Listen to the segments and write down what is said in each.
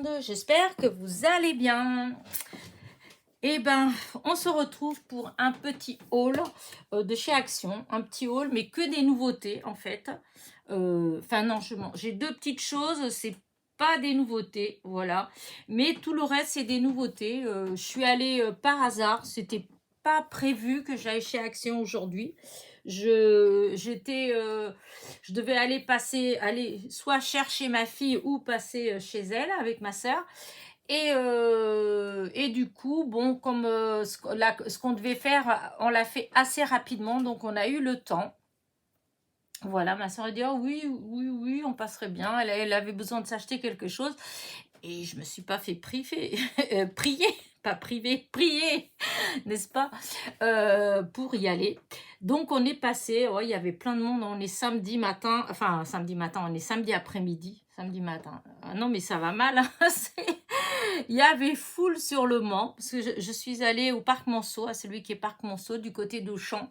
monde, j'espère que vous allez bien. Eh ben, on se retrouve pour un petit haul de chez Action, un petit haul, mais que des nouveautés en fait. Enfin non, j'ai deux petites choses, c'est pas des nouveautés, voilà. Mais tout le reste, c'est des nouveautés. Je suis allée par hasard, c'était pas prévu que j'aille chez Action aujourd'hui. Je devais aller soit chercher ma fille ou passer chez elle avec ma sœur. Et du coup, bon, comme ce qu'on devait faire, on l'a fait assez rapidement, donc on a eu le temps. Voilà, ma soeur a dit, oh, oui, oui, oui, on passerait bien. Elle avait besoin de s'acheter quelque chose. Et je me suis pas fait prier, pas priver, prier, n'est-ce pas, pour y aller. Donc on est passé, il y avait plein de monde, on est samedi matin, on est samedi après-midi, samedi matin. Ah non mais ça va mal, hein, il y avait foule sur le Mans, parce que je suis allée au Parc Monceau, à celui qui est Parc Monceau, du côté d'Auchan.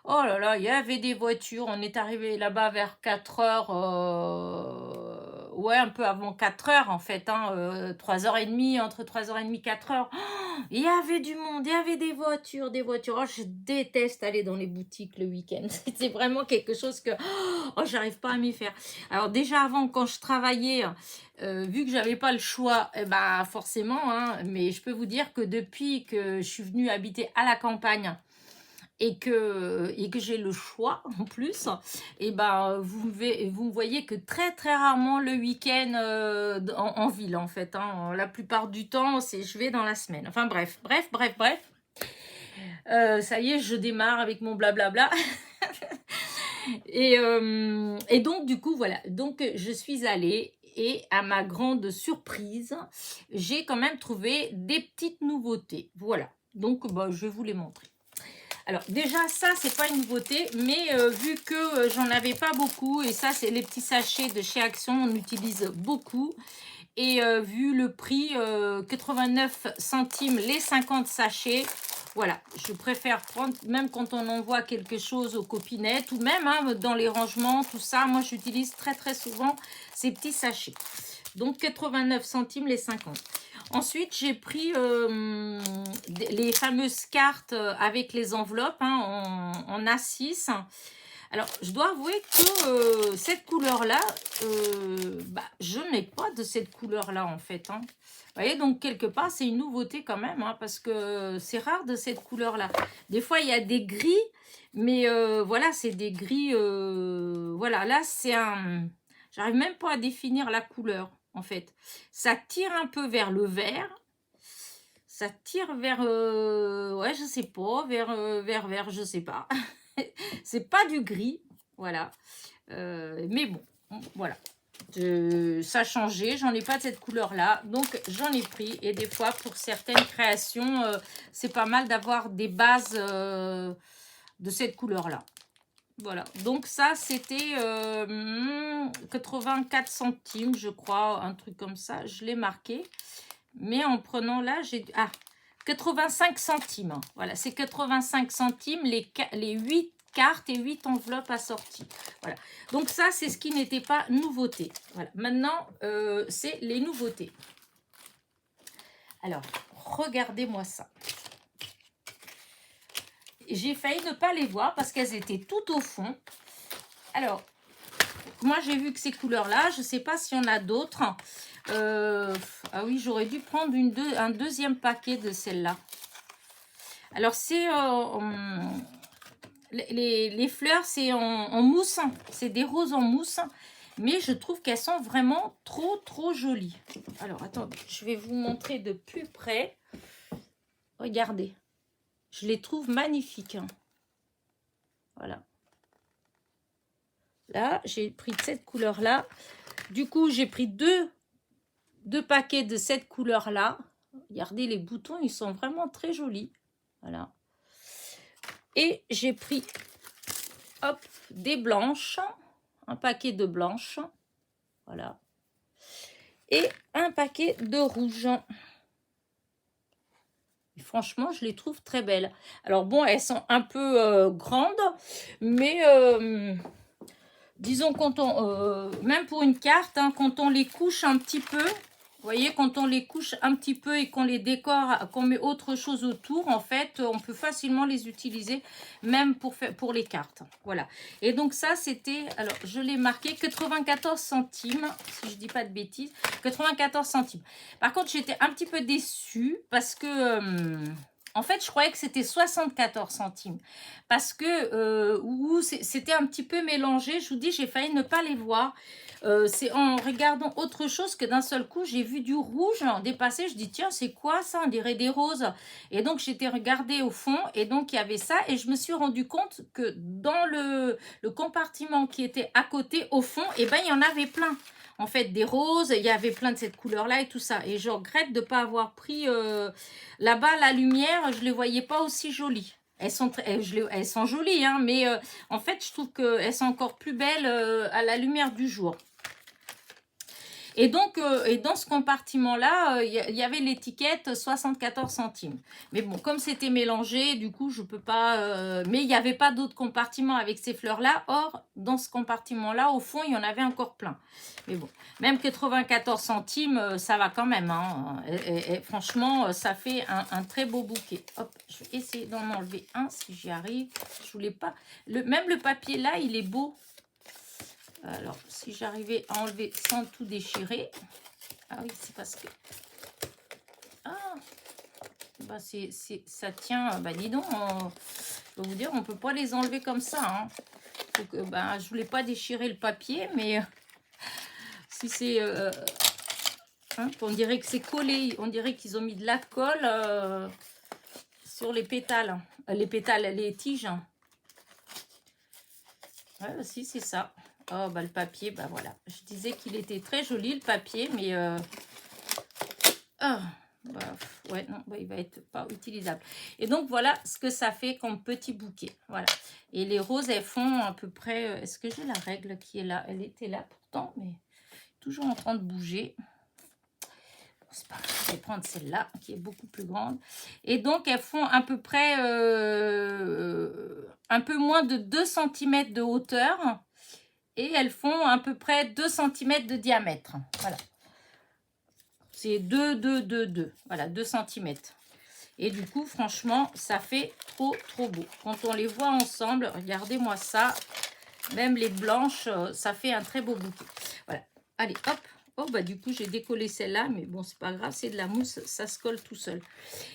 Oh là là, il y avait des voitures. On est arrivé là-bas vers 4 heures. Ouais, un peu avant 4 heures en fait. 3h30, entre 3h30 et 4 heures. Oh, il y avait du monde, il y avait des voitures, des voitures. Oh, je déteste aller dans les boutiques le week-end. C'est vraiment quelque chose que j'arrive pas à m'y faire. Alors déjà avant, quand je travaillais, vu que j'avais pas le choix, forcément, hein, mais je peux vous dire que depuis que je suis venue habiter à la campagne, et que j'ai le choix en plus, et vous me voyez que très très rarement le week-end en ville en fait. Hein. La plupart du temps, je vais dans la semaine. Enfin bref. Ça y est, je démarre avec mon blablabla. et donc du coup, voilà. Donc je suis allée et à ma grande surprise, j'ai quand même trouvé des petites nouveautés. Voilà. Donc je vais vous les montrer. Alors déjà ça c'est pas une nouveauté, mais vu que j'en avais pas beaucoup, et ça c'est les petits sachets de chez Action, on utilise beaucoup, et vu le prix, 89 centimes les 50 sachets, voilà, je préfère prendre, même quand on envoie quelque chose aux copinettes, ou même dans les rangements, tout ça, moi j'utilise très très souvent ces petits sachets. Donc 89 centimes les 50. Ensuite, j'ai pris les fameuses cartes avec les enveloppes en A6. Alors, je dois avouer que cette couleur-là, je n'ai pas de cette couleur-là en fait. Vous voyez, donc quelque part, c'est une nouveauté quand même, parce que c'est rare de cette couleur-là. Des fois, il y a des gris, mais voilà, c'est des gris. Voilà, là, c'est un... J'arrive même pas à définir la couleur. En fait, ça tire un peu vers le vert, ça tire vers, ouais, je sais pas, vers, je sais pas. C'est pas du gris, voilà. Mais bon, voilà. Ça a changé, j'en ai pas de cette couleur-là, donc j'en ai pris. Et des fois, pour certaines créations, c'est pas mal d'avoir des bases de cette couleur-là. Voilà, donc ça c'était 84 centimes, je crois, un truc comme ça, je l'ai marqué. Mais en prenant là, j'ai... Ah, 85 centimes, voilà, c'est 85 centimes les 8 cartes et 8 enveloppes assorties. Voilà, donc ça c'est ce qui n'était pas nouveauté. Voilà, maintenant c'est les nouveautés. Alors, regardez-moi ça. J'ai failli ne pas les voir parce qu'elles étaient tout au fond. Alors, moi j'ai vu que ces couleurs-là, je ne sais pas s'il y en a d'autres. Ah oui, j'aurais dû prendre un deuxième paquet de celles-là. Alors, c'est... les fleurs, c'est en mousse. C'est des roses en mousse. Mais je trouve qu'elles sont vraiment trop jolies. Alors, attendez, je vais vous montrer de plus près. Regardez. Je les trouve magnifiques. Voilà. Là, j'ai pris de cette couleur-là. Du coup, j'ai pris deux paquets de cette couleur-là. Regardez, les boutons, ils sont vraiment très jolis. Voilà. Et j'ai pris, hop, des blanches. Un paquet de blanches. Voilà. Et un paquet de rouges. Et franchement, je les trouve très belles. Alors bon, elles sont un peu grandes, mais disons quand on, même pour une carte, quand on les couche un petit peu, Vous voyez, quand on les couche un petit peu et qu'on les décore, qu'on met autre chose autour, en fait, on peut facilement les utiliser, même pour les cartes. Voilà. Et donc ça, c'était, alors je l'ai marqué 94 centimes, si je dis pas de bêtises, 94 centimes. Par contre, j'étais un petit peu déçue parce que... en fait, je croyais que c'était 74 centimes parce que c'était un petit peu mélangé. Je vous dis, j'ai failli ne pas les voir. C'est en regardant autre chose que d'un seul coup, j'ai vu du rouge dépasser. Je dis, tiens, c'est quoi ça? On dirait des roses. Et donc, j'étais regardée au fond et donc, il y avait ça. Et je me suis rendu compte que dans le compartiment qui était à côté, au fond, eh ben, il y en avait plein. En fait, des roses, il y avait plein de cette couleur-là et tout ça. Et je regrette de ne pas avoir pris là-bas la lumière. Je ne les voyais pas aussi jolies. Elles sont jolies, hein, mais en fait, je trouve qu'elles sont encore plus belles à la lumière du jour. Et donc, et dans ce compartiment-là, il y avait l'étiquette 74 centimes. Mais bon, comme c'était mélangé, du coup, je peux pas... mais il n'y avait pas d'autres compartiments avec ces fleurs-là. Or, dans ce compartiment-là, au fond, il y en avait encore plein. Mais bon, même 94 centimes, ça va quand même. Hein. Et franchement, ça fait un très beau bouquet. Hop, je vais essayer d'en enlever un si j'y arrive. Je voulais pas... Même le papier là, il est beau. Alors, si j'arrivais à enlever sans tout déchirer. Ah oui, c'est parce que... Ah, bah ça tient... Bah dis donc, je peux vous dire, on ne peut pas les enlever comme ça. Hein. Donc, bah, je voulais pas déchirer le papier, mais si c'est... hein, on dirait que c'est collé. On dirait qu'ils ont mis de la colle sur les pétales. Les tiges. Ouais, si, c'est ça. Oh, bah le papier, bah voilà. Je disais qu'il était très joli, le papier, mais... Ah, bah, ouais, non, bah, il va être pas utilisable. Et donc, voilà ce que ça fait comme petit bouquet. Voilà. Et les roses, elles font à peu près... Est-ce que j'ai la règle qui est là? Elle était là pourtant, mais toujours en train de bouger. C'est pas grave, je vais prendre celle-là, qui est beaucoup plus grande. Et donc, elles font à peu près un peu moins de 2 cm de hauteur. Et elles font à peu près 2 cm de diamètre. Voilà. C'est 2. Voilà, 2 cm. Et du coup, franchement, ça fait trop beau. Quand on les voit ensemble, regardez-moi ça. Même les blanches, ça fait un très beau bouquet. Voilà. Allez, hop. Oh, bah du coup, j'ai décollé celle-là. Mais bon, c'est pas grave, c'est de la mousse. Ça se colle tout seul.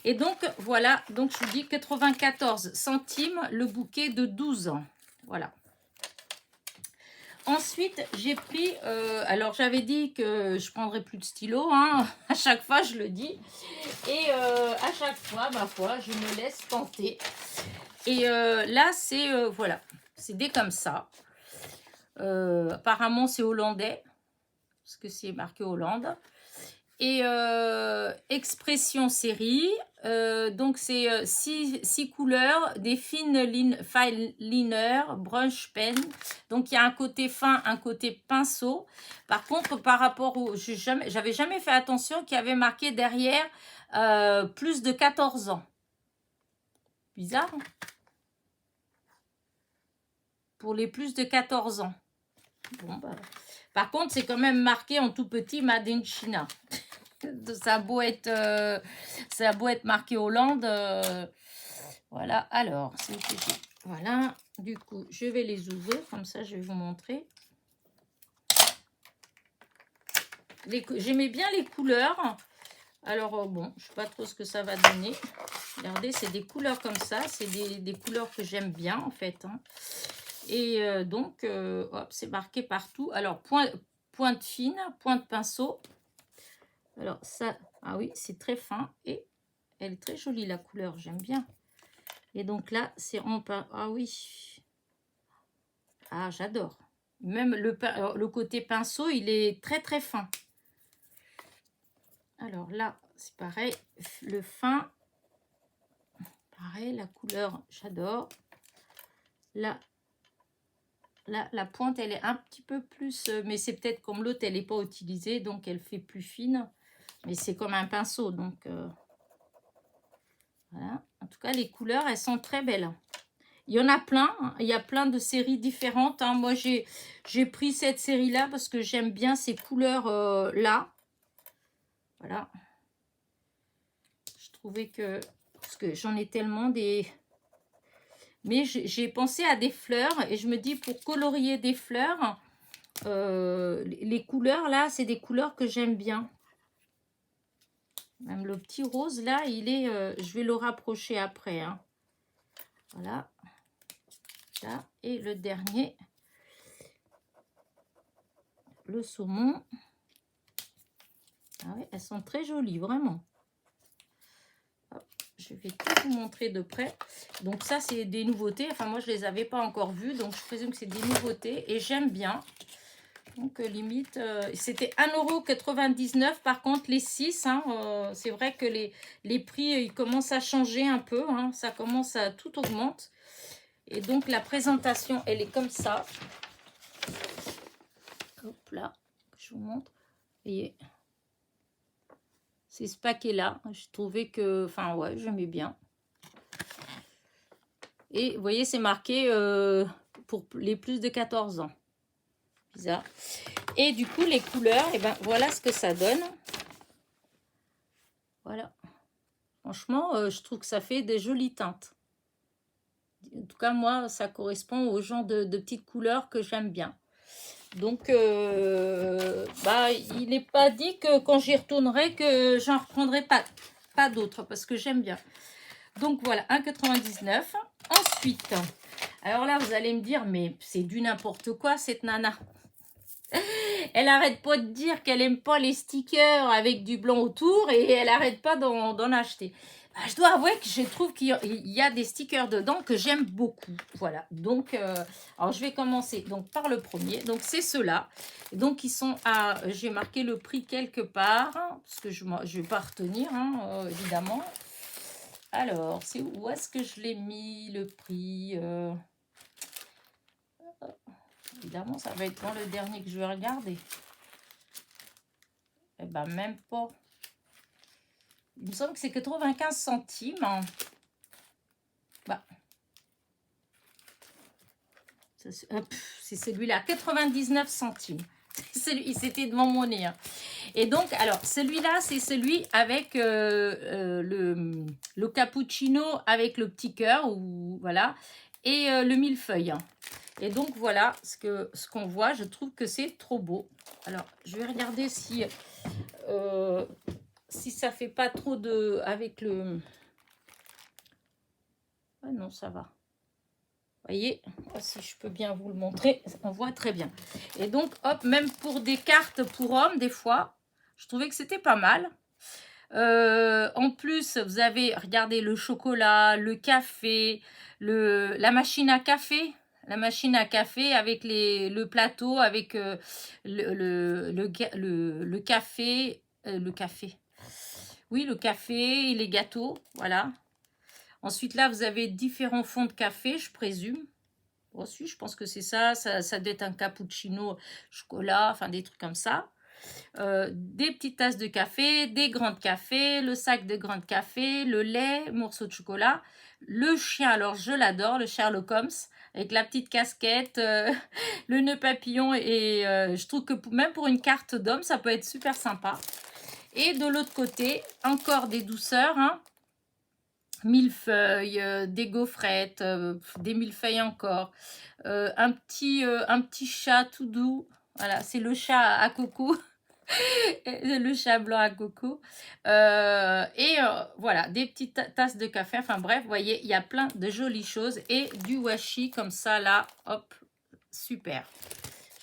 Et donc, voilà. Donc, je vous dis 94 centimes le bouquet de 12 ans. Voilà. Ensuite, j'ai pris, alors j'avais dit que je prendrais plus de stylo, hein, à chaque fois je le dis, et à chaque fois, ma foi, je me laisse tenter. Et là, c'est, voilà, c'est des comme ça. Apparemment, c'est hollandais, parce que c'est marqué Hollande. Et expression série, donc c'est 6 couleurs, des fine liner, brush pen. Donc il y a un côté fin, un côté pinceau. Par contre, par rapport au... J'avais jamais fait attention qu'il y avait marqué derrière plus de 14 ans. Bizarre. Hein? Pour les plus de 14 ans. Bon, bah. Par contre, c'est quand même marqué en tout petit Made in China. Ça a beau être marqué Hollande. Voilà, alors, voilà, du coup, je vais les ouvrir, comme ça, je vais vous montrer. J'aimais bien les couleurs. Alors, bon, je ne sais pas trop ce que ça va donner. Regardez, c'est des couleurs comme ça. C'est des couleurs que j'aime bien, en fait. Hein. Et donc, hop, c'est marqué partout. Alors, pointe fine, pointe pinceau. Alors, ça, ah oui, c'est très fin et elle est très jolie, la couleur, j'aime bien. Et donc là, c'est en... Ah oui. Ah, j'adore. Même le côté pinceau, il est très fin. Alors là, c'est pareil. Le fin, pareil, la couleur, j'adore. Là, la pointe, elle est un petit peu plus... mais c'est peut-être comme l'autre, elle n'est pas utilisée, donc elle fait plus fine. Mais c'est comme un pinceau, donc... Voilà. En tout cas, les couleurs, elles sont très belles. Il y en a plein. Hein. Il y a plein de séries différentes. Hein. Moi, j'ai pris cette série-là parce que j'aime bien ces couleurs-là. Voilà. Je trouvais que... Parce que j'en ai tellement des... Mais j'ai pensé à des fleurs et je me dis pour colorier des fleurs, les couleurs là, c'est des couleurs que j'aime bien. Même le petit rose là, il est... je vais le rapprocher après. Hein. Voilà. Là. Et le dernier, le saumon. Ah ouais, elles sont très jolies, vraiment. Hop, je vais tout vous montrer de près. Donc ça, c'est des nouveautés. Enfin, moi, je ne les avais pas encore vues. Donc, je présume que c'est des nouveautés. Et j'aime bien. Donc, limite, c'était 1,99 €. Par contre, les 6, hein, c'est vrai que les prix, ils commencent à changer un peu. Hein, ça commence à tout augmente. Et donc, la présentation, elle est comme ça. Hop là, je vous montre. Vous voyez, c'est ce paquet-là. Je trouvais que... Enfin, ouais, j'aimais bien. Et vous voyez, c'est marqué pour les plus de 14 ans. Bizarre. Et du coup, les couleurs, et ben voilà ce que ça donne. Voilà. Franchement, je trouve que ça fait des jolies teintes. En tout cas, moi, ça correspond au genre de petites couleurs que j'aime bien. Donc, il n'est pas dit que quand j'y retournerai, que j'en reprendrai pas d'autres, parce que j'aime bien. Donc, voilà, 1,99 €. Ensuite, alors là, vous allez me dire, mais c'est du n'importe quoi, cette nana. Elle arrête pas de dire qu'elle aime pas les stickers avec du blanc autour et elle arrête pas d'en acheter. Je dois avouer que je trouve qu'il y a des stickers dedans que j'aime beaucoup. Voilà. Donc, alors je vais commencer donc par le premier. Donc, c'est ceux-là. Donc, ils sont à... J'ai marqué le prix quelque part parce que je vais pas retenir, hein, évidemment. Alors, c'est où est-ce que je l'ai mis le prix Évidemment, ça va être dans le dernier que je vais regarder. Eh ben, même pas. Il me semble que c'est 95 centimes. Bah. C'est celui-là, 99 centimes. C'était devant mon nez. Hein. Et donc, alors, celui-là, c'est celui avec le cappuccino avec le petit cœur, ou voilà, et le millefeuille. Et donc, voilà ce qu'on voit. Je trouve que c'est trop beau. Alors, je vais regarder si ça fait pas trop de... Avec le... Ah non, ça va. Vous voyez, si je peux bien vous le montrer, on voit très bien. Et donc, hop, même pour des cartes pour hommes, des fois, je trouvais que c'était pas mal. En plus, vous avez, regardez, le chocolat, le café, la machine à café. La machine à café avec le plateau, avec le café. Le café. Oui, le café et les gâteaux, voilà. Ensuite, là, vous avez différents fonds de café, je présume. Aussi, je pense que c'est ça. Ça doit être un cappuccino, chocolat, enfin des trucs comme ça. Des petites tasses de café, des grains de café, le sac de grains de café, le lait, morceau de chocolat. Le chien, alors je l'adore, le Sherlock Holmes, avec la petite casquette, le nœud papillon. Et je trouve que même pour une carte d'homme, ça peut être super sympa. Et de l'autre côté, encore des douceurs, hein. Millefeuilles, des gaufrettes, des millefeuilles encore, un petit chat tout doux, voilà, c'est le chat à coco, le chat blanc à coco, voilà, des petites tasses de café, enfin bref, vous voyez, il y a plein de jolies choses, et du washi comme ça, là, hop, super.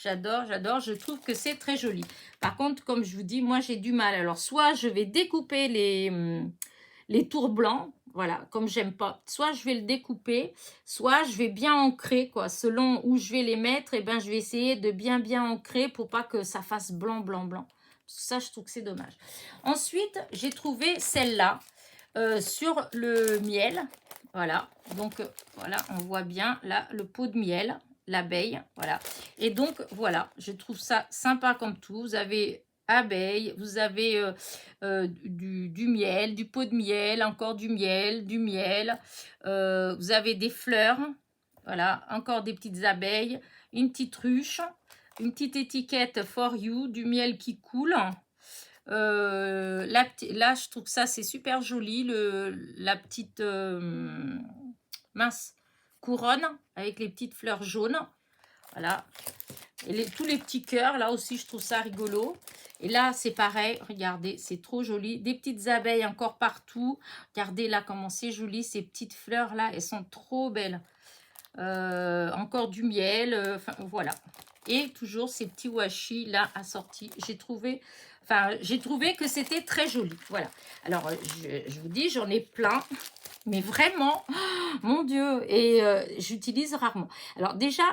J'adore, je trouve que c'est très joli. Par contre, comme je vous dis, moi j'ai du mal. Alors, soit je vais découper les tours blancs, voilà, comme j'aime pas. Soit je vais le découper, soit je vais bien ancrer, quoi. Selon où je vais les mettre, et ben je vais essayer de bien ancrer pour pas que ça fasse blanc. Ça, je trouve que c'est dommage. Ensuite, j'ai trouvé celle-là sur le miel. Voilà, donc voilà, on voit bien là le pot de miel, l'abeille, voilà. Et donc, voilà, je trouve ça sympa comme tout. Vous avez abeilles, vous avez du miel, du pot de miel, encore du miel. Vous avez des fleurs, voilà, encore des petites abeilles, une petite ruche, une petite étiquette for you, du miel qui coule. Là, je trouve que ça, c'est super joli. La petite mince couronne avec les petites fleurs jaunes. Voilà. Et tous les petits cœurs, là aussi, je trouve ça rigolo. Et là, c'est pareil. Regardez, c'est trop joli. Des petites abeilles encore partout. Regardez là comment c'est joli. Ces petites fleurs-là, elles sont trop belles. Encore du miel. Enfin, voilà. Et toujours ces petits washi là assortis. J'ai trouvé que c'était très joli. Voilà. Alors, je vous dis, j'en ai plein. Mais vraiment, mon Dieu. Et j'utilise rarement. Alors déjà,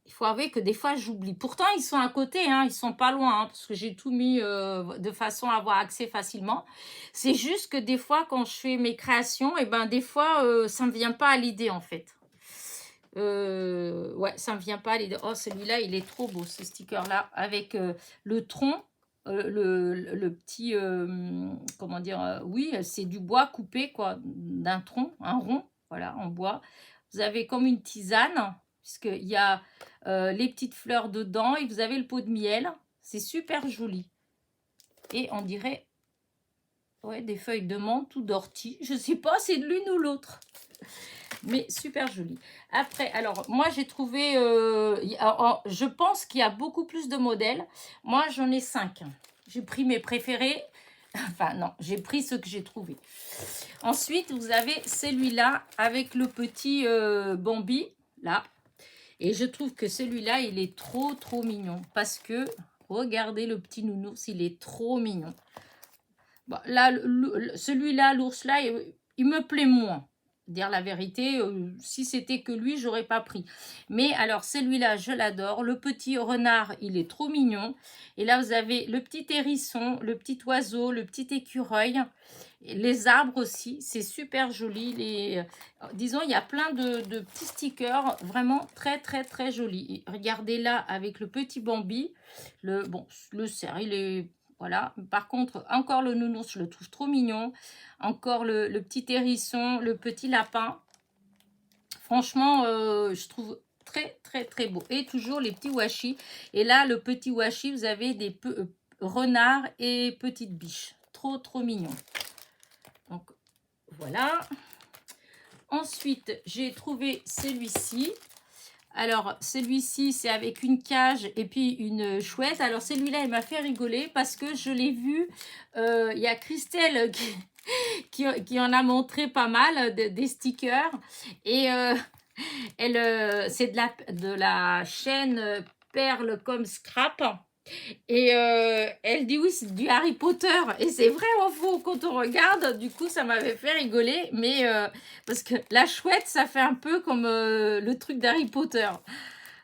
il faut avouer que des fois, j'oublie. Pourtant, ils sont à côté, hein, ils sont pas loin, hein, parce que j'ai tout mis de façon à avoir accès facilement. C'est juste que des fois, quand je fais mes créations, et ben des fois, ça me vient pas à l'idée, en fait. Ouais, ça me vient pas à l'idée. Oh, celui-là, il est trop beau, ce sticker-là, avec le tronc, le petit, comment dire, oui, c'est du bois coupé, quoi, d'un tronc, un rond, voilà, en bois. Vous avez comme une tisane, puisqu'il y a les petites fleurs dedans, et vous avez le pot de miel. C'est super joli. Et on dirait, ouais, des feuilles de menthe ou d'ortie. Je sais pas, c'est de l'une ou l'autre. Mais super joli. Après, alors, moi, j'ai trouvé... je pense qu'il y a beaucoup plus de modèles. Moi, j'en ai 5. J'ai pris mes préférés. Enfin, non, j'ai pris ceux que j'ai trouvés. Ensuite, vous avez celui-là avec le petit Bambi, là. Et je trouve que celui-là, il est trop, trop mignon. Parce que, regardez le petit nounours, il est trop mignon. Bon, là, celui-là, l'ours-là, il me plaît moins. Dire la vérité, si c'était que lui, j'aurais pas pris. Mais alors, celui-là, je l'adore. Le petit renard, il est trop mignon. Et là, vous avez le petit hérisson, le petit oiseau, le petit écureuil. Les arbres aussi, c'est super joli. Disons, il y a plein de petits stickers vraiment très, très, très jolis. Regardez là, avec le petit Bambi. Le cerf, il est... Voilà. Par contre, encore le nounours, je le trouve trop mignon. Encore le petit hérisson, le petit lapin. Franchement, je trouve très, très, très beau. Et toujours les petits washi. Et là, le petit washi, vous avez des renards et petites biches. Trop, trop mignon. Donc, voilà. Ensuite, j'ai trouvé celui-ci. Alors, celui-ci, c'est avec une cage et puis une chouette. Alors, celui-là, il m'a fait rigoler parce que je l'ai vu. Il y a Christelle qui en a montré pas mal, des stickers. Et c'est de la chaîne Perle comme Scrap. Et elle dit oui, c'est du Harry Potter. Et c'est vraiment faux quand on regarde. Du coup, ça m'avait fait rigoler. Mais parce que la chouette, ça fait un peu comme le truc d'Harry Potter.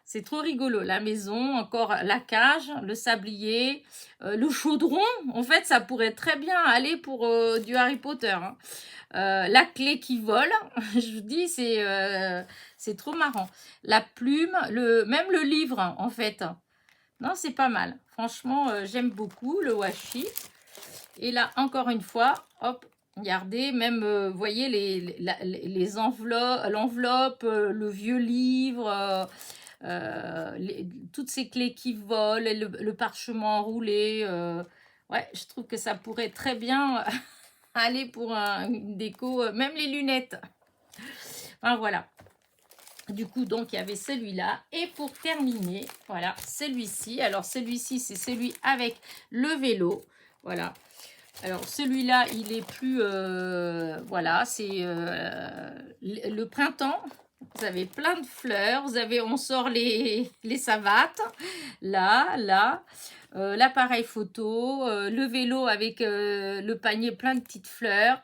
C'est trop rigolo. La maison, encore la cage, le sablier, le chaudron. En fait, ça pourrait très bien aller pour du Harry Potter. Hein. La clé qui vole. Je vous dis, c'est trop marrant. La plume, même le livre, en fait. Non, c'est pas mal. Franchement, j'aime beaucoup le washi. Et là, encore une fois, hop, regardez, même, vous voyez, les enveloppes, l'enveloppe, le vieux livre, toutes ces clés qui volent, et le parchemin enroulé. Ouais, je trouve que ça pourrait très bien aller pour une déco, même les lunettes. Enfin, voilà. Du coup, donc, il y avait celui-là. Et pour terminer, voilà, celui-ci. Alors, celui-ci, c'est celui avec le vélo. Voilà. Alors, celui-là, il est plus... voilà, c'est le printemps. Vous avez plein de fleurs. On sort les savates. Là. L'appareil photo. Le vélo avec le panier plein de petites fleurs.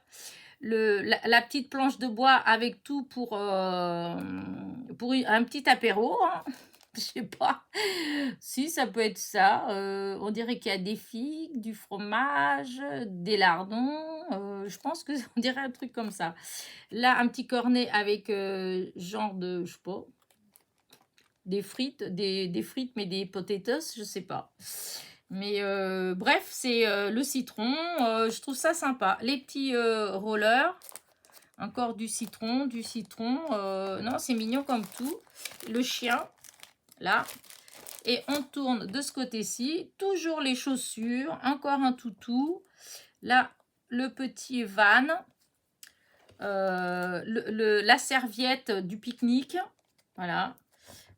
La petite planche de bois avec tout pour un petit apéro. Hein. Je sais pas. Si, ça peut être ça. On dirait qu'il y a des figues, du fromage, des lardons. Je pense que on dirait un truc comme ça. Là, un petit cornet avec genre de, je sais pas, des frites, des frites, mais des potatoes, je sais pas. Mais bref, c'est le citron. Je trouve ça sympa. Les petits rollers. Encore du citron. Non, c'est mignon comme tout. Le chien, là. Et on tourne de ce côté-ci, toujours les chaussures, encore un toutou. Là, le petit van, la serviette du pique-nique. Voilà.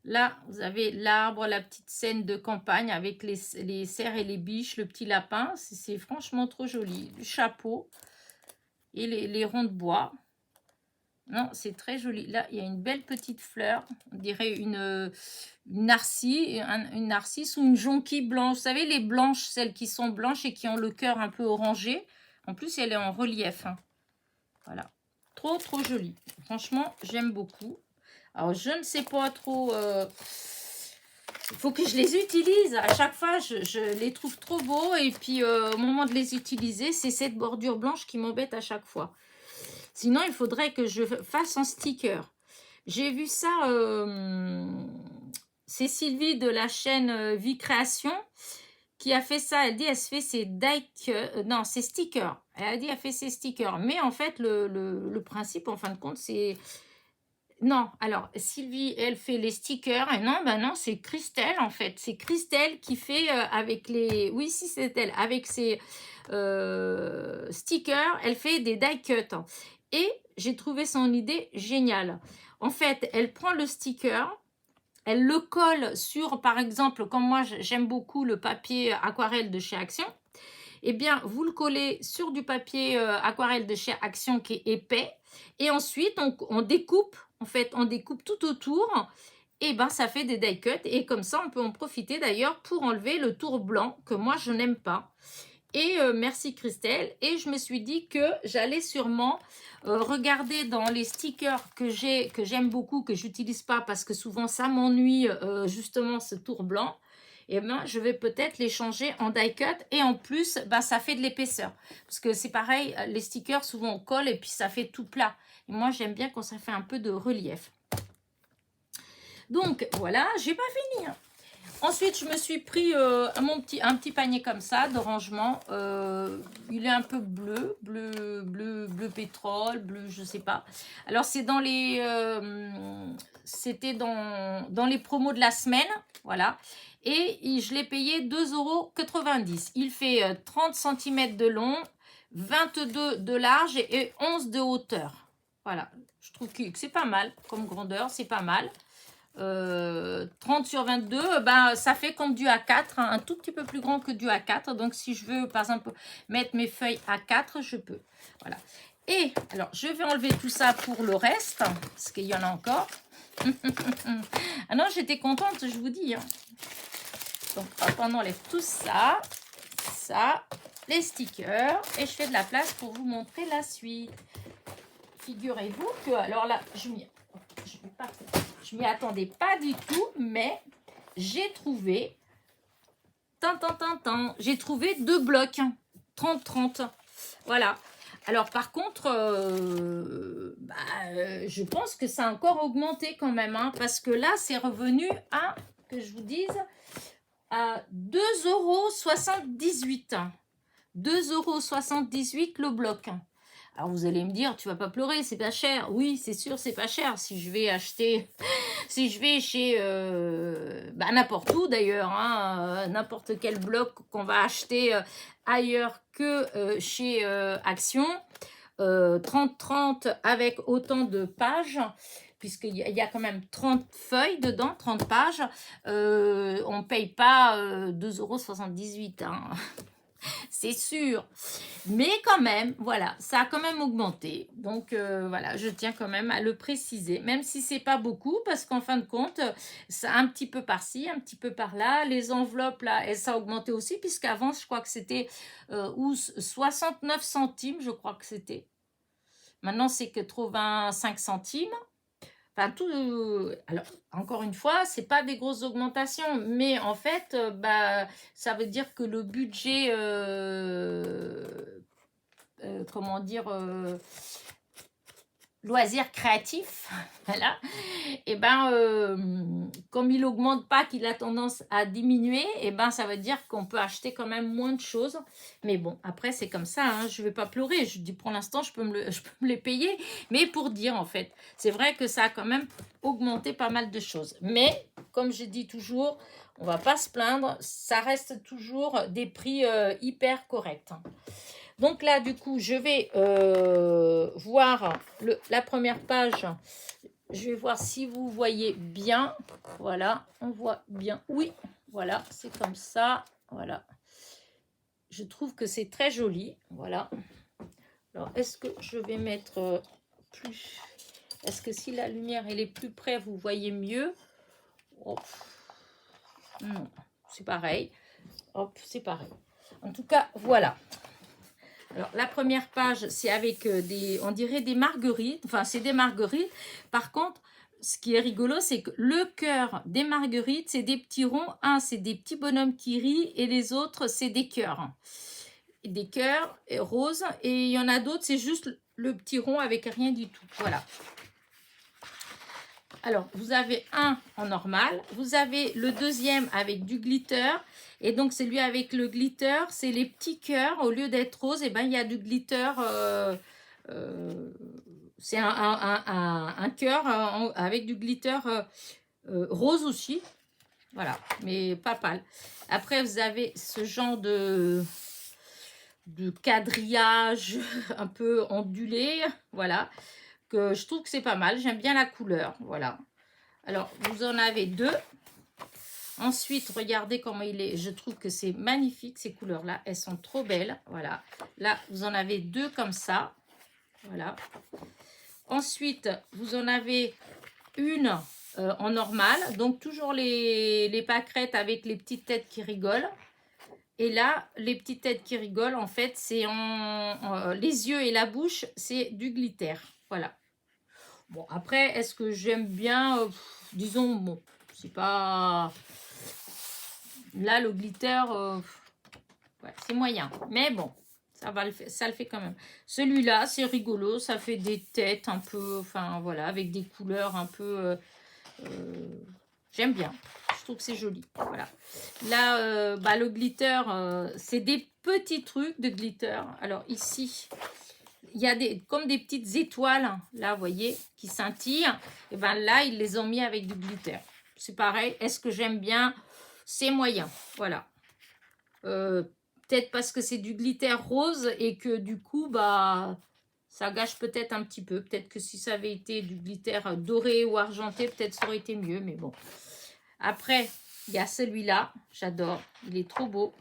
Là, vous avez l'arbre, la petite scène de campagne avec les cerfs et les biches, le petit lapin. C'est franchement trop joli. Le chapeau et les ronds de bois. Non, c'est très joli. Là, il y a une belle petite fleur. On dirait une narcisse, une narcisse ou une jonquille blanche. Vous savez, les blanches, celles qui sont blanches et qui ont le cœur un peu orangé. En plus, elle est en relief. Hein. Voilà. Trop, trop jolie. Franchement, j'aime beaucoup. Alors, je ne sais pas trop... Il faut que je les utilise. À chaque fois, je les trouve trop beaux. Et puis, au moment de les utiliser, c'est cette bordure blanche qui m'embête à chaque fois. Sinon, il faudrait que je fasse un sticker. J'ai vu ça... c'est Sylvie de la chaîne Vie Création qui a fait ça. Elle dit, elle se fait ses non, ses stickers. Elle a dit, elle fait ses stickers. Mais en fait, le principe, en fin de compte, c'est... Non, alors Sylvie, elle fait les stickers. Et non, ben non, c'est Christelle en fait. C'est Christelle qui fait avec les... Oui, si c'est elle. Avec ses stickers, elle fait des die cuts. Et j'ai trouvé son idée géniale. En fait, elle prend le sticker, elle le colle sur, par exemple, comme moi j'aime beaucoup le papier aquarelle de chez Action. Eh bien, vous le collez sur du papier aquarelle de chez Action qui est épais. Et ensuite, on découpe. En fait, on découpe tout autour. Et ben, ça fait des die cuts. Et comme ça, on peut en profiter d'ailleurs pour enlever le tour blanc que moi, je n'aime pas. Et merci Christelle. Et je me suis dit que j'allais sûrement regarder dans les stickers que j'aime beaucoup, que j'utilise pas parce que souvent ça m'ennuie justement ce tour blanc. Et ben je vais peut-être les changer en die cut et en plus ben, ça fait de l'épaisseur parce que c'est pareil, les stickers souvent on colle et puis ça fait tout plat et moi j'aime bien quand ça fait un peu de relief. Donc voilà, j'ai pas fini hein. Ensuite, je me suis pris un petit panier comme ça de rangement. Il est un peu bleu pétrole, bleu, je sais pas. Alors, c'est dans les... C'était dans les promos de la semaine, voilà. Et je l'ai payé 2,90 €. Il fait 30 cm de long, 22 de large et 11 de hauteur. Voilà, je trouve que c'est pas mal comme grandeur, c'est pas mal. 30 sur 22, ben, ça fait comme du A4, hein, un tout petit peu plus grand que du A4. Donc, si je veux, par exemple, mettre mes feuilles A4, je peux. Voilà. Et, alors, je vais enlever tout ça pour le reste, parce qu'il y en a encore. Ah non, j'étais contente, je vous dis. Hein. Donc, hop, on enlève tout ça, les stickers, et je fais de la place pour vous montrer la suite. Figurez-vous que, alors là, je m'y attendais pas du tout, mais j'ai trouvé, j'ai trouvé 2 blocs, 30-30. Voilà. Alors, par contre, je pense que ça a encore augmenté quand même, hein, parce que là, c'est revenu à, que je vous dise, à 2,78 €. 2,78 € le bloc. Alors vous allez me dire, tu vas pas pleurer, c'est pas cher. Oui, c'est sûr, c'est pas cher. Si je vais acheter, si je vais chez n'importe où d'ailleurs, hein, n'importe quel bloc qu'on va acheter ailleurs que chez Action, 30-30 avec autant de pages, puisqu'il y a quand même 30 feuilles dedans, 30 pages, on ne paye pas 2,78 €. Hein. C'est sûr, mais quand même, voilà, ça a quand même augmenté. Donc, voilà, je tiens quand même à le préciser, même si c'est pas beaucoup, parce qu'en fin de compte, ça un petit peu par-ci, un petit peu par-là. Les enveloppes, là, ça a augmenté aussi, puisqu'avant, je crois que c'était 69 centimes, je crois que c'était. Maintenant, c'est que 85 centimes. Enfin, tout, alors, encore une fois, c'est pas des grosses augmentations, mais en fait, ça veut dire que le budget, comment dire, loisirs créatifs, voilà, et comme il augmente pas, qu'il a tendance à diminuer, et ça veut dire qu'on peut acheter quand même moins de choses. Mais bon, après c'est comme ça, hein, je vais pas pleurer. Je dis pour l'instant je peux me les payer, mais pour dire en fait, c'est vrai que ça a quand même augmenté pas mal de choses. Mais comme je dis toujours, On va pas se plaindre, ça reste toujours des prix hyper corrects. Donc là, du coup, je vais voir la première page. Je vais voir si vous voyez bien. Voilà, on voit bien. Oui, voilà, c'est comme ça. Voilà. Je trouve que c'est très joli. Voilà. Alors, est-ce que je vais mettre plus... Est-ce que si la lumière elle est plus près, vous voyez mieux? Oh. Non, c'est pareil. Hop, c'est pareil. En tout cas, voilà. Alors, la première page, c'est avec on dirait des marguerites. Enfin, c'est des marguerites. Par contre, ce qui est rigolo, c'est que le cœur des marguerites, c'est des petits ronds. Un, c'est des petits bonhommes qui rient et les autres, c'est des cœurs. Des cœurs roses. Et il y en a d'autres, c'est juste le petit rond avec rien du tout. Voilà. Alors, vous avez un en normal. Vous avez le deuxième avec du glitter. Et donc, celui avec le glitter, c'est les petits cœurs. Au lieu d'être rose, et ben, il y a du glitter. C'est un cœur avec du glitter rose aussi. Voilà, mais pas pâle. Après, vous avez ce genre de quadrillage un peu ondulé. Voilà, que je trouve que c'est pas mal. J'aime bien la couleur. Voilà. Alors, vous en avez deux. Ensuite, regardez comment il est. Je trouve que c'est magnifique, ces couleurs-là. Elles sont trop belles. Voilà. Là, vous en avez deux comme ça. Voilà. Ensuite, vous en avez une en normal. Donc, toujours les pâquerettes avec les petites têtes qui rigolent. Et là, les petites têtes qui rigolent, en fait, c'est les yeux et la bouche, c'est du glitter. Voilà. Bon, après, est-ce que j'aime bien disons, bon, c'est pas... Là, le glitter, ouais, c'est moyen. Mais bon, ça le fait quand même. Celui-là, c'est rigolo. Ça fait des têtes un peu... Enfin, voilà, avec des couleurs un peu... j'aime bien. Je trouve que c'est joli. Voilà. Là, bah, le glitter, c'est des petits trucs de glitter. Alors, ici... Il y a comme des petites étoiles, là, vous voyez, qui scintillent. Et bien là, ils les ont mis avec du glitter. C'est pareil. Est-ce que j'aime bien? C'est moyen. Voilà. Peut-être parce que c'est du glitter rose et que du coup, bah, ça gâche peut-être un petit peu. Peut-être que si ça avait été du glitter doré ou argenté, peut-être ça aurait été mieux. Mais bon. Après, il y a celui-là. J'adore. Il est trop beau.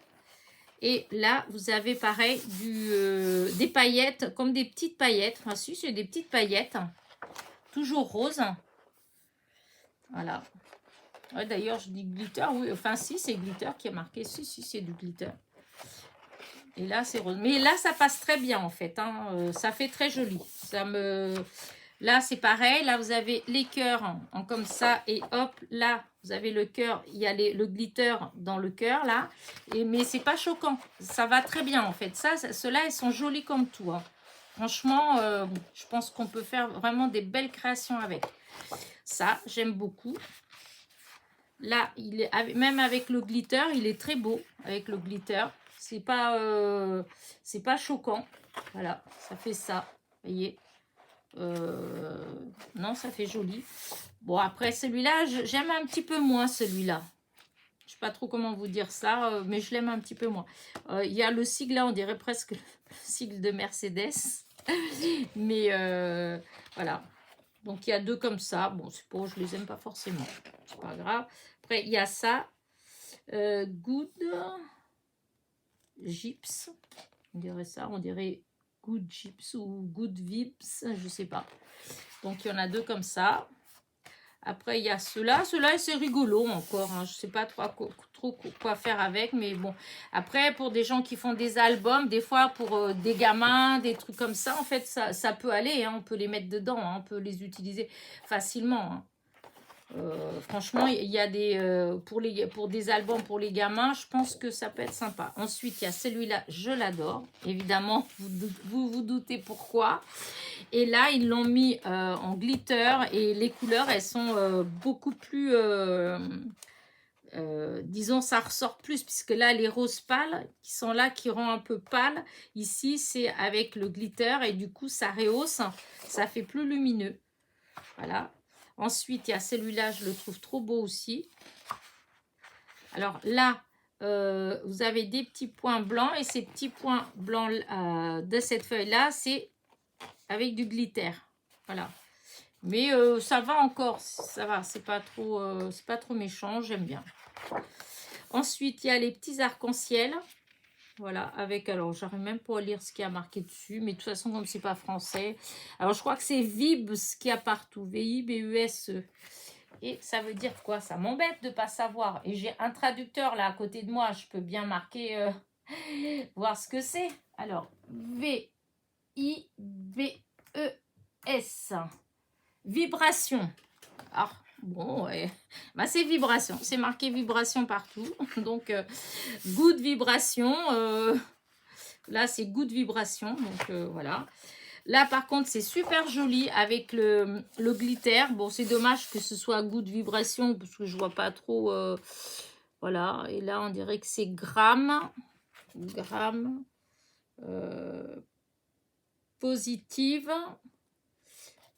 Et là, vous avez pareil des paillettes, comme des petites paillettes. Enfin, si, c'est des petites paillettes. Toujours roses. Voilà. Ouais, d'ailleurs, je dis glitter. Oui, enfin, si, c'est glitter qui est marqué. Si, c'est du glitter. Et là, c'est rose. Mais là, ça passe très bien, en fait. Hein. Ça fait très joli. Là, c'est pareil. Là, vous avez les cœurs en comme ça. Et hop, là, vous avez le cœur. Il y a le glitter dans le cœur, là. Mais c'est pas choquant. Ça va très bien, en fait. Ceux-là, ils sont jolis comme tout. Hein. Franchement, je pense qu'on peut faire vraiment des belles créations avec. Ça, j'aime beaucoup. Là, même avec le glitter, il est très beau. Avec le glitter. C'est pas choquant. Voilà, ça fait ça. Vous voyez. Non, ça fait joli. Bon, après celui-là, j'aime un petit peu moins celui-là. Je sais pas trop comment vous dire ça, mais je l'aime un petit peu moins. Il y a le sigle là, on dirait presque le sigle de Mercedes. Mais voilà. Donc il y a deux comme ça. Bon, c'est pas, je les aime pas forcément. C'est pas grave. Après, il y a ça. Good Gyps. On dirait ça. On dirait Good Gyps ou Good Vips. Je sais pas. Donc, il y en a deux comme ça. Après, il y a ceux-là. Ceux-là, c'est rigolo encore. Hein. Je ne sais pas trop quoi faire avec. Mais bon. Après, pour des gens qui font des albums, des fois, pour des gamins, des trucs comme ça, en fait, ça peut aller. Hein. On peut les mettre dedans. Hein. On peut les utiliser facilement. Hein. Franchement, il y a pour des albums pour les gamins, je pense que ça peut être sympa. Ensuite, il y a celui-là, je l'adore. Évidemment, vous doutez pourquoi. Et là, ils l'ont mis en glitter et les couleurs, elles sont beaucoup plus... disons, ça ressort plus, puisque là, les roses pâles qui sont là, qui rend un peu pâle. Ici, c'est avec le glitter et du coup, ça rehausse. Ça fait plus lumineux. Voilà. Ensuite, il y a celui-là, je le trouve trop beau aussi. Alors là, vous avez des petits points blancs et ces petits points blancs de cette feuille-là, c'est avec du glitter. Voilà. Mais ça va encore, ça va, c'est pas trop méchant, j'aime bien. Ensuite, il y a les petits arcs-en-ciel. Voilà, avec, alors j'arrive même pas à lire ce qu'il y a marqué dessus, mais de toute façon, comme c'est pas français. Alors, je crois que c'est VIB ce qu'il y a partout, V-I-B-U-S-E. Et ça veut dire quoi? Ça m'embête de ne pas savoir. Et j'ai un traducteur là à côté de moi, je peux bien marquer, voir ce que c'est. Alors, V-I-B-E-S. Vibration. Ah, bon, ouais. Bah, c'est vibration. C'est marqué vibration partout. Donc, good vibration. Là, c'est good vibration. Donc, voilà. Là, par contre, c'est super joli avec le glitter. Bon, c'est dommage que ce soit good vibration parce que je vois pas trop. Voilà. Et là, on dirait que c'est gramme. Gramme. Positive.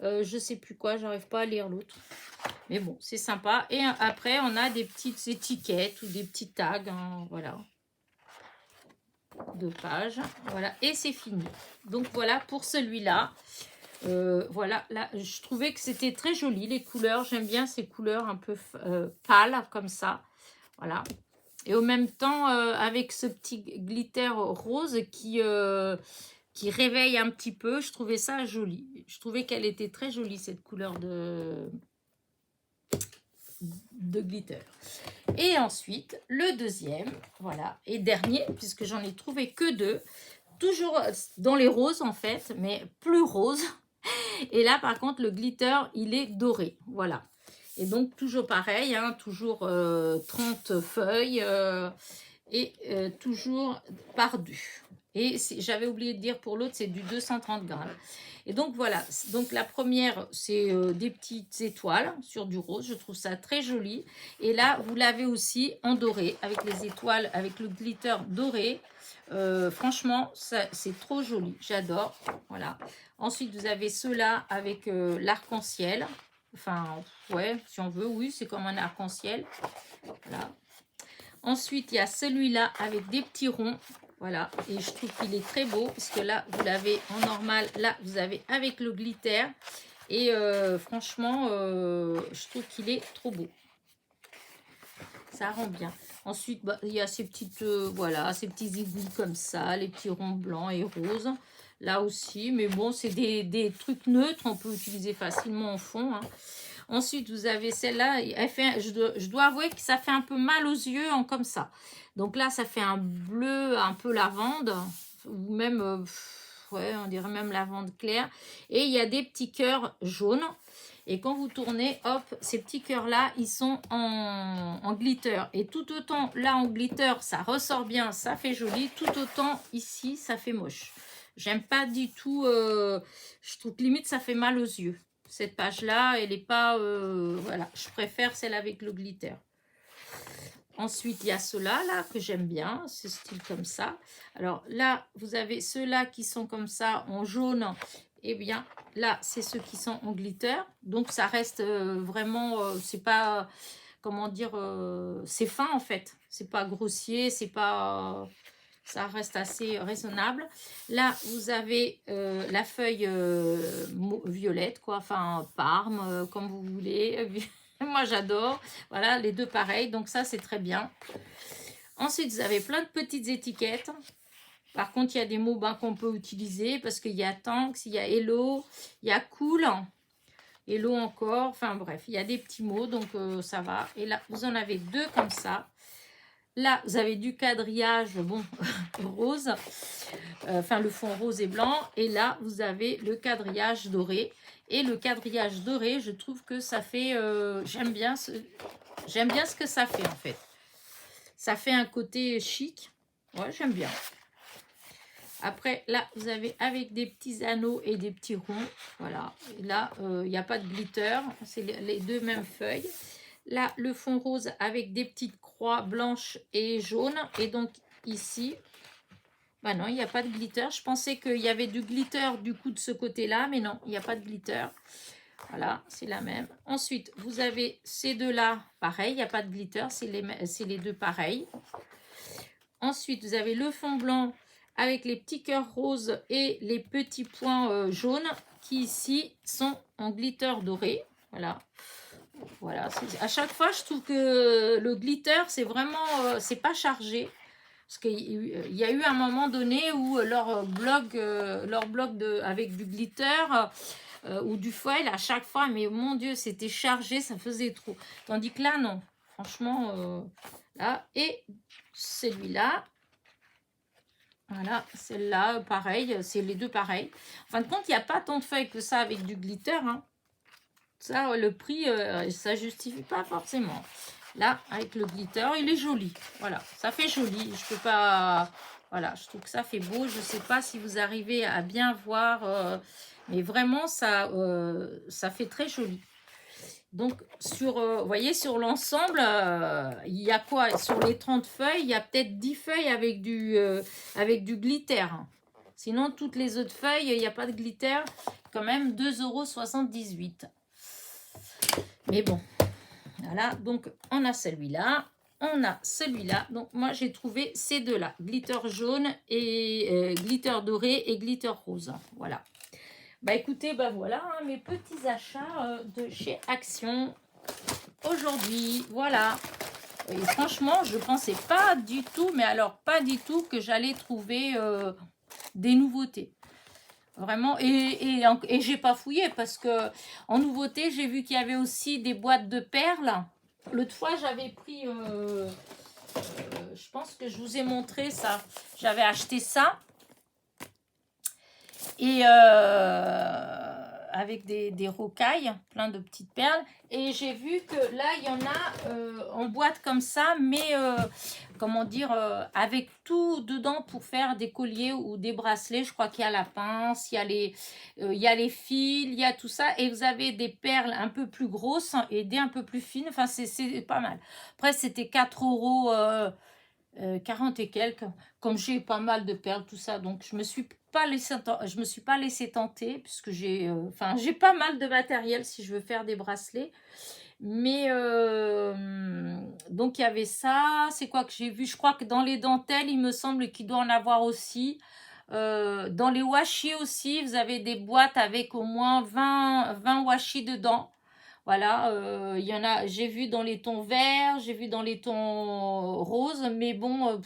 Je sais plus quoi, j'arrive pas à lire l'autre. Mais bon, c'est sympa. Et après, on a des petites étiquettes ou des petits tags. Hein, voilà. 2 pages. Voilà. Et c'est fini. Donc, voilà pour celui-là. Voilà. Là, je trouvais que c'était très joli, les couleurs. J'aime bien ces couleurs un peu pâles, comme ça. Voilà. Et au même temps, avec ce petit glitter rose qui réveille un petit peu. Je trouvais ça joli. Je trouvais qu'elle était très jolie, cette couleur de glitter. Et ensuite, le deuxième, voilà, et dernier, puisque j'en ai trouvé que 2. Toujours dans les roses, en fait, mais plus rose. Et là, par contre, le glitter, il est doré. Voilà. Et donc, toujours pareil, hein, toujours 30 feuilles et toujours pardu. Et j'avais oublié de dire pour l'autre, c'est du 230 grammes. Et donc voilà, donc la première, c'est des petites étoiles sur du rose. Je trouve ça très joli. Et là, vous l'avez aussi en doré, avec les étoiles, avec le glitter doré. Franchement, c'est trop joli. J'adore. Voilà. Ensuite, vous avez ceux-là avec l'arc-en-ciel. Enfin, ouais, si on veut, oui, c'est comme un arc-en-ciel. Voilà. Ensuite, il y a celui-là avec des petits ronds. Voilà, et je trouve qu'il est très beau, parce que là, vous l'avez en normal. Là, vous avez avec le glitter. Et franchement, je trouve qu'il est trop beau. Ça rend bien. Ensuite, bah, il y a ces petites, voilà, ces petits égouts comme ça, les petits ronds blancs et roses. Là aussi, mais bon, c'est des trucs neutres. On peut utiliser facilement en fond, hein. Ensuite, vous avez celle-là. Je dois avouer que ça fait un peu mal aux yeux comme ça. Donc là, ça fait un bleu un peu lavande. Ou même, ouais, on dirait même lavande claire. Et il y a des petits cœurs jaunes. Et quand vous tournez, hop, ces petits cœurs-là, ils sont en glitter. Et tout autant, là, en glitter, ça ressort bien, ça fait joli. Tout autant, ici, ça fait moche. J'aime pas du tout. Je trouve que limite, ça fait mal aux yeux. Cette page-là, elle n'est pas... voilà, je préfère celle avec le glitter. Ensuite, il y a ceux-là, là, que j'aime bien, ce style comme ça. Alors là, vous avez ceux-là qui sont comme ça, en jaune. Eh bien, là, c'est ceux qui sont en glitter. Donc, ça reste vraiment... c'est pas... comment dire... c'est fin, en fait. C'est pas grossier, c'est pas... ça reste assez raisonnable. Là, vous avez la feuille violette, quoi, enfin parme, comme vous voulez. Moi, j'adore. Voilà, les deux pareils. Donc ça, c'est très bien. Ensuite, vous avez plein de petites étiquettes. Par contre, il y a des mots qu'on peut utiliser parce qu'il y a thanks, il y a hello, il y a cool, hello encore. Enfin bref, il y a des petits mots, donc ça va. Et là, vous en avez 2 comme ça. Là, vous avez du quadrillage, bon, rose, enfin le fond rose et blanc. Et là, vous avez le quadrillage doré. Et le quadrillage doré, je trouve que ça fait, j'aime bien ce que ça fait en fait. Ça fait un côté chic. Ouais, j'aime bien. Après, là, vous avez avec des petits anneaux et des petits ronds. Voilà. Et là, il n'y a pas de glitter. C'est les 2 mêmes feuilles. Là, le fond rose avec des petites croix blanches et jaunes. Et donc, ici, bah non, il n'y a pas de glitter. Je pensais qu'il y avait du glitter du coup de ce côté-là, mais non, il n'y a pas de glitter. Voilà, c'est la même. Ensuite, vous avez ces deux-là, pareil, il n'y a pas de glitter, c'est les deux pareils. Ensuite, vous avez le fond blanc avec les petits cœurs roses et les petits points jaunes qui ici sont en glitter doré. Voilà. Voilà. À chaque fois, je trouve que le glitter, c'est vraiment, c'est pas chargé. Parce qu'il y a eu un moment donné où leur blog avec du glitter ou du foil, à chaque fois, mais mon Dieu, c'était chargé, ça faisait trop. Tandis que là, non. Franchement, là. Et celui-là, voilà, celle-là, pareil, c'est les deux pareils. En fin de compte, il n'y a pas tant de feuilles que ça avec du glitter. Hein. Ça, le prix, ça justifie pas forcément. Là, avec le glitter, il est joli. Voilà, ça fait joli. Je peux pas... Voilà, je trouve que ça fait beau. Je sais pas si vous arrivez à bien voir, mais vraiment, ça fait très joli. Donc, vous voyez, sur l'ensemble, il y a quoi? Sur les 30 feuilles, il y a peut-être 10 feuilles avec du glitter. Sinon, toutes les autres feuilles, il n'y a pas de glitter. Quand même 2,78 €. Mais bon, voilà. Donc, on a celui-là. On a celui-là. Donc, moi, j'ai trouvé ces deux-là. Glitter jaune et glitter doré et glitter rose. Voilà. Bah écoutez, bah voilà hein, mes petits achats de chez Action aujourd'hui. Voilà. Et franchement, je pensais pas du tout, mais alors pas du tout que j'allais trouver des nouveautés. Vraiment. Et j'ai pas fouillé parce que en nouveauté, j'ai vu qu'il y avait aussi des boîtes de perles. L'autre fois, j'avais pris, je pense que je vous ai montré ça. J'avais acheté ça. Et avec des rocailles, plein de petites perles. Et j'ai vu que là, il y en a en boîte comme ça, mais comment dire, avec tout dedans pour faire des colliers ou des bracelets. Je crois qu'il y a la pince, il y a les fils, il y a tout ça. Et vous avez des perles un peu plus grosses et des un peu plus fines. Enfin, c'est pas mal. Après, c'était 4 €, 40 et quelques. Comme j'ai pas mal de perles, tout ça, donc je me suis pas laissé tenter puisque j'ai pas mal de matériel si je veux faire des bracelets. Mais donc il y avait ça. C'est quoi que j'ai vu? Je crois que dans les dentelles, il me semble qu'il doit en avoir aussi. Dans les washi aussi, vous avez des boîtes avec au moins 20 washi dedans. Voilà, il y en a, j'ai vu dans les tons verts, j'ai vu dans les tons roses, mais bon,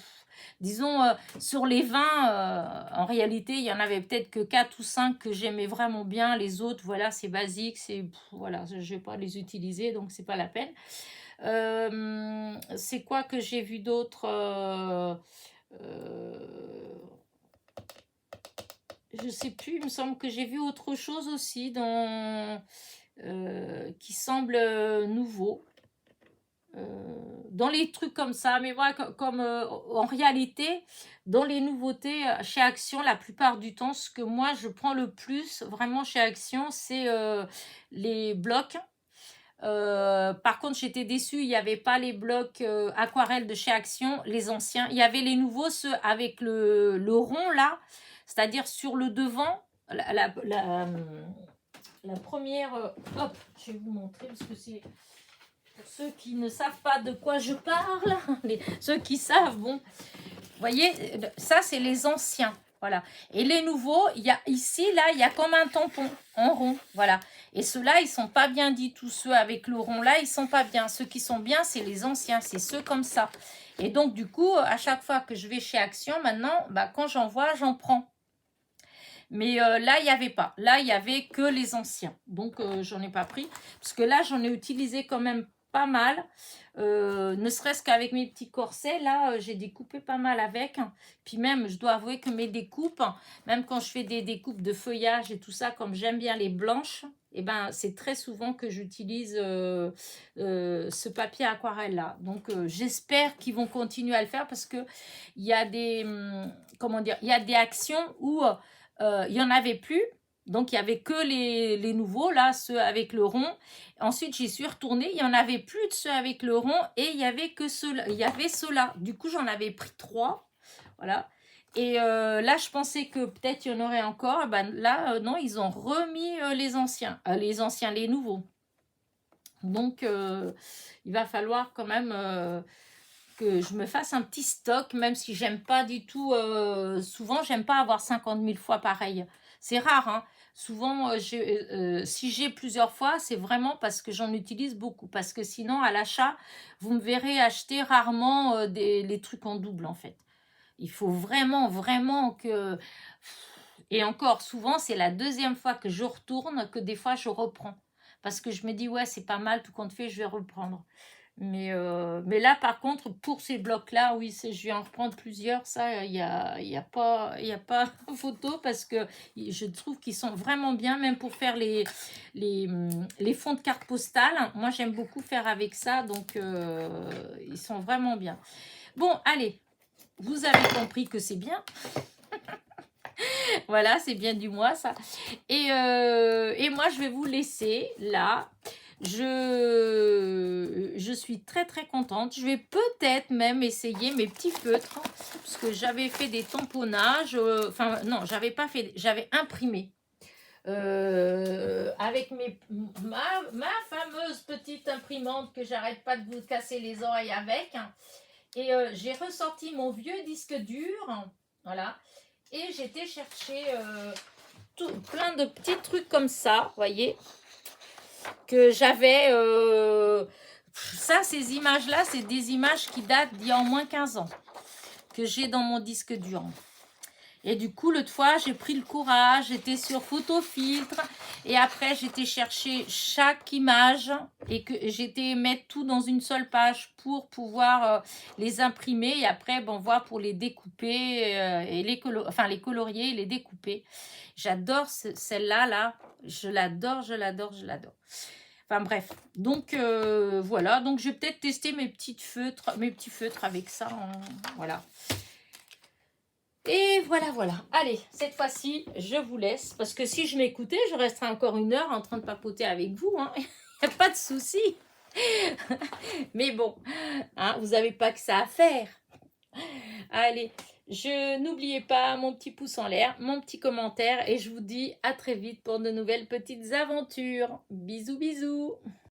disons, sur les 20, en réalité, il y en avait peut-être que 4 ou 5 que j'aimais vraiment bien. Les autres, voilà, c'est basique, voilà, je ne vais pas les utiliser, donc c'est pas la peine. C'est quoi que j'ai vu d'autre je sais plus, il me semble que j'ai vu autre chose aussi qui semble nouveau. Dans les trucs comme ça, mais voilà, comme en réalité, dans les nouveautés chez Action, la plupart du temps, ce que moi je prends le plus vraiment chez Action, c'est les blocs. Par contre, j'étais déçue, il n'y avait pas les blocs aquarelles de chez Action, les anciens. Il y avait les nouveaux, ceux avec le rond là, c'est-à-dire sur le devant, la première. Hop, je vais vous montrer parce que c'est pour ceux qui ne savent pas de quoi je parle. Ceux qui savent, bon. Vous voyez, ça c'est les anciens. Voilà. Et les nouveaux, il y a ici, là, il y a comme un tampon en rond. Voilà. Et ceux-là, ils sont pas bien dits. Tous ceux avec le rond là, ils sont pas bien. Ceux qui sont bien, c'est les anciens. C'est ceux comme ça. Et donc, du coup, à chaque fois que je vais chez Action, maintenant, bah, quand j'en vois, j'en prends. Mais là, il n'y avait pas. Là, il n'y avait que les anciens. Donc, j'en ai pas pris. Parce que là, j'en ai utilisé quand même pas mal. Ne serait-ce qu'avec mes petits corsets. Là, j'ai découpé pas mal avec. Puis même, je dois avouer que mes découpes, même quand je fais des découpes de feuillage et tout ça, comme j'aime bien les blanches, eh ben, c'est très souvent que j'utilise ce papier aquarelle là. Donc, j'espère qu'ils vont continuer à le faire parce que il y a des, comment dire, il y a des actions où il n'y en avait plus. Donc, il n'y avait que les nouveaux, là, ceux avec le rond. Ensuite, j'y suis retournée. Il n'y en avait plus de ceux avec le rond et il y avait que ceux-là. Il y avait ceux-là. Du coup, j'en avais pris 3. Voilà. Et là, je pensais que peut-être il y en aurait encore. Et ben là, non, ils ont remis les anciens. Les nouveaux. Donc, il va falloir quand même que je me fasse un petit stock, même si j'aime pas du tout. Souvent, j'aime pas avoir 50 000 fois pareil. C'est rare, hein. Souvent, si j'ai plusieurs fois, c'est vraiment parce que j'en utilise beaucoup. Parce que sinon, à l'achat, vous me verrez acheter rarement les trucs en double, en fait. Il faut vraiment, vraiment que... Et encore, souvent, c'est la deuxième fois que je retourne que des fois, je reprends. Parce que je me dis, ouais, c'est pas mal, tout compte fait, je vais reprendre. Mais là, par contre, pour ces blocs-là, oui, je vais en reprendre plusieurs. Ça, il y a pas photo parce que je trouve qu'ils sont vraiment bien, même pour faire les fonds de cartes postales. Moi, j'aime beaucoup faire avec ça, donc ils sont vraiment bien. Bon, allez, vous avez compris que c'est bien. Voilà, c'est bien du mois, ça. Et moi, je vais vous laisser là. Je suis très très contente. Je vais peut-être même essayer mes petits feutres. Parce que j'avais fait des tamponnages. Enfin, non, j'avais pas fait. J'avais imprimé. Avec ma fameuse petite imprimante que j'arrête pas de vous casser les oreilles avec. Et j'ai ressorti mon vieux disque dur. Voilà. Et j'étais chercher plein de petits trucs comme ça, voyez, que j'avais. Ça, ces images-là, c'est des images qui datent d'il y a au moins 15 ans, que j'ai dans mon disque dur. Et du coup, l'autre fois, j'ai pris le courage, j'étais sur Photofiltre, et après, j'étais chercher chaque image, et que j'étais mettre tout dans une seule page pour pouvoir les imprimer, et après, bon, voir pour les découper, et les colorier et les découper. J'adore celle-là, là, je l'adore, je l'adore, je l'adore. Enfin bref, donc voilà, donc je vais peut-être tester mes petits feutres avec ça, voilà. Et voilà, voilà. Allez, cette fois-ci, je vous laisse. Parce que si je m'écoutais, je resterais encore 1 heure en train de papoter avec vous. Il n'y a pas de souci. Mais bon, hein, vous n'avez pas que ça à faire. Allez, n'oubliez pas mon petit pouce en l'air, mon petit commentaire. Et je vous dis à très vite pour de nouvelles petites aventures. Bisous, bisous.